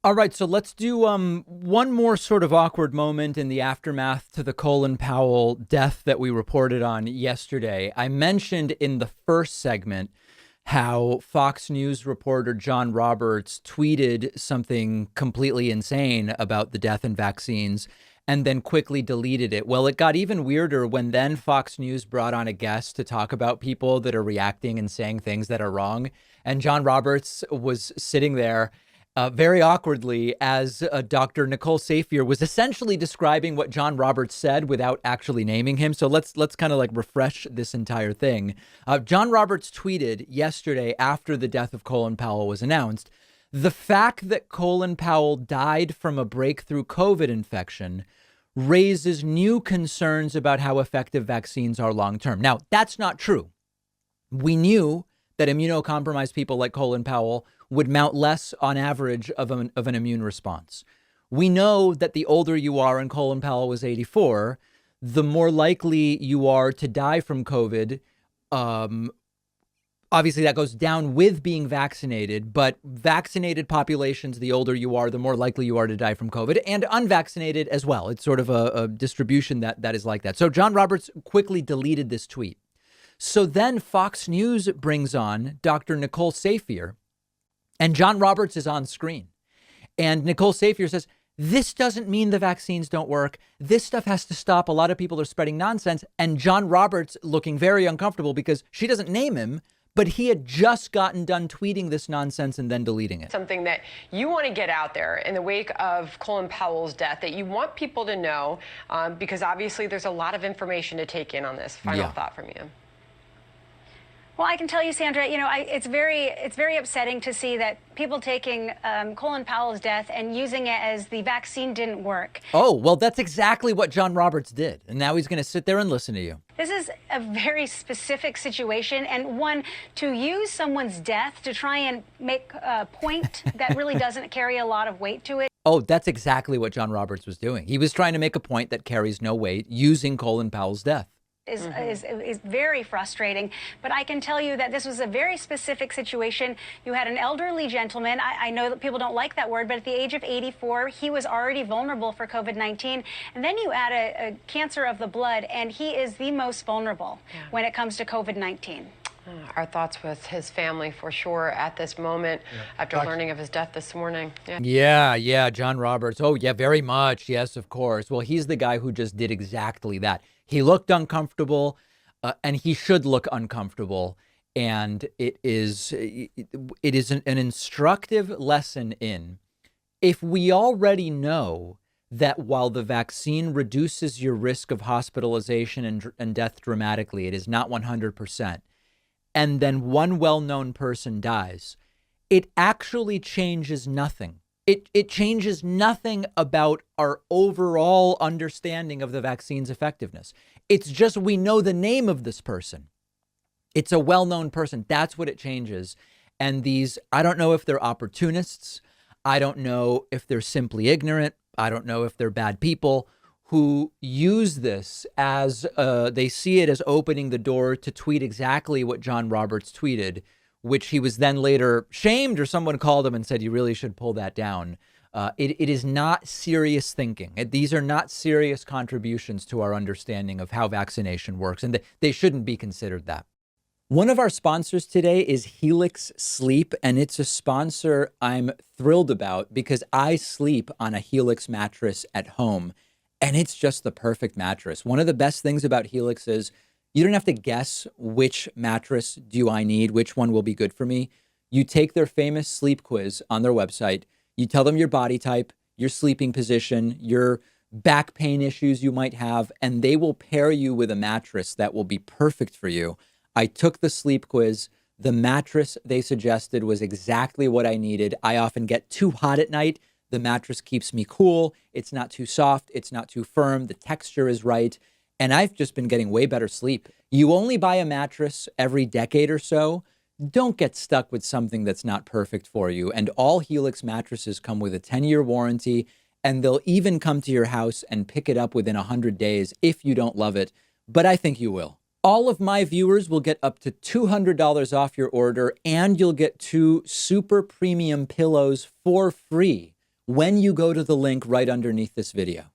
All right, so let's do one more sort of awkward moment in the aftermath to the Colin Powell death that we reported on yesterday. I mentioned in the first segment how Fox News reporter John Roberts tweeted something completely insane about the death and vaccines and then quickly deleted it. Well, it got even weirder when then Fox News brought on a guest to talk about people that are reacting and saying things that are wrong. And John Roberts was sitting there very awkwardly as Dr. Nicole Saphier was essentially describing what John Roberts said without actually naming him. So let's kind of like refresh this entire thing. John Roberts tweeted yesterday after the death of Colin Powell was announced, the fact that Colin Powell died from a breakthrough COVID infection raises new concerns about how effective vaccines are long term. Now, that's not true. We knew that immunocompromised people like Colin Powell would mount less on average of an immune response. We know that the older you are, and Colin Powell was 84, the more likely you are to die from COVID. Obviously, that goes down with being vaccinated, but vaccinated populations, the older you are, the more likely you are to die from COVID, and unvaccinated as well. It's sort of a distribution that is like that. So John Roberts quickly deleted this tweet. So then Fox News brings on Dr. Nicole Saphier, and John Roberts is on screen. And Nicole Saphier says, this doesn't mean the vaccines don't work. This stuff has to stop. A lot of people are spreading nonsense. And John Roberts looking very uncomfortable because she doesn't name him, but he had just gotten done tweeting this nonsense and then deleting it. Something that you want to get out there in the wake of Colin Powell's death that you want people to know, because obviously there's a lot of information to take in on this. Final thought from you. Well, I can tell you, Sandra, it's very upsetting to see that people taking Colin Powell's death and using it as the vaccine didn't work. Oh, well, that's exactly what John Roberts did. And now he's going to sit there and listen to you. This is a very specific situation, and one to use someone's death to try and make a point that really doesn't carry a lot of weight to it. Oh, that's exactly what John Roberts was doing. He was trying to make a point that carries no weight using Colin Powell's death. Is very frustrating. But I can tell you that this was a very specific situation. You had an elderly gentleman. I know that people don't like that word, but at the age of 84, he was already vulnerable for COVID-19. And then you add a cancer of the blood, and he is the most vulnerable when it comes to COVID-19. Our thoughts with his family for sure at this moment after learning of his death this morning. Yeah, John Roberts. Oh, yeah, very much. Yes, of course. Well, he's the guy who just did exactly that. He looked uncomfortable, and he should look uncomfortable. And it is an instructive lesson in, if we already know that while the vaccine reduces your risk of hospitalization and death dramatically, it is not 100%. And then one well-known person dies, it actually changes nothing. It changes nothing about our overall understanding of the vaccine's effectiveness. It's just we know the name of this person. It's a well-known person. That's what it changes. And these, I don't know if they're opportunists. I don't know if they're simply ignorant. I don't know if they're bad people who use this as they see it as opening the door to tweet exactly what John Roberts tweeted, which he was then later shamed, or someone called him and said, you really should pull that down. It is not serious thinking. These are not serious contributions to our understanding of how vaccination works, and they shouldn't be considered that. One of our sponsors today is Helix Sleep, and it's a sponsor I'm thrilled about because I sleep on a Helix mattress at home, and it's just the perfect mattress. One of the best things about Helix is you don't have to guess which mattress do I need, which one will be good for me. You take their famous sleep quiz on their website. You tell them your body type, your sleeping position, your back pain issues you might have, and they will pair you with a mattress that will be perfect for you. I took the sleep quiz. The mattress they suggested was exactly what I needed. I often get too hot at night. The mattress keeps me cool. It's not too soft. It's not too firm. The texture is right. And I've just been getting way better sleep. You only buy a mattress every decade or so. Don't get stuck with something that's not perfect for you. And all Helix mattresses come with a 10-year warranty, and they'll even come to your house and pick it up within 100 days if you don't love it. But I think you will. All of my viewers will get up to $200 off your order, and you'll get 2 super premium pillows for free when you go to the link right underneath this video.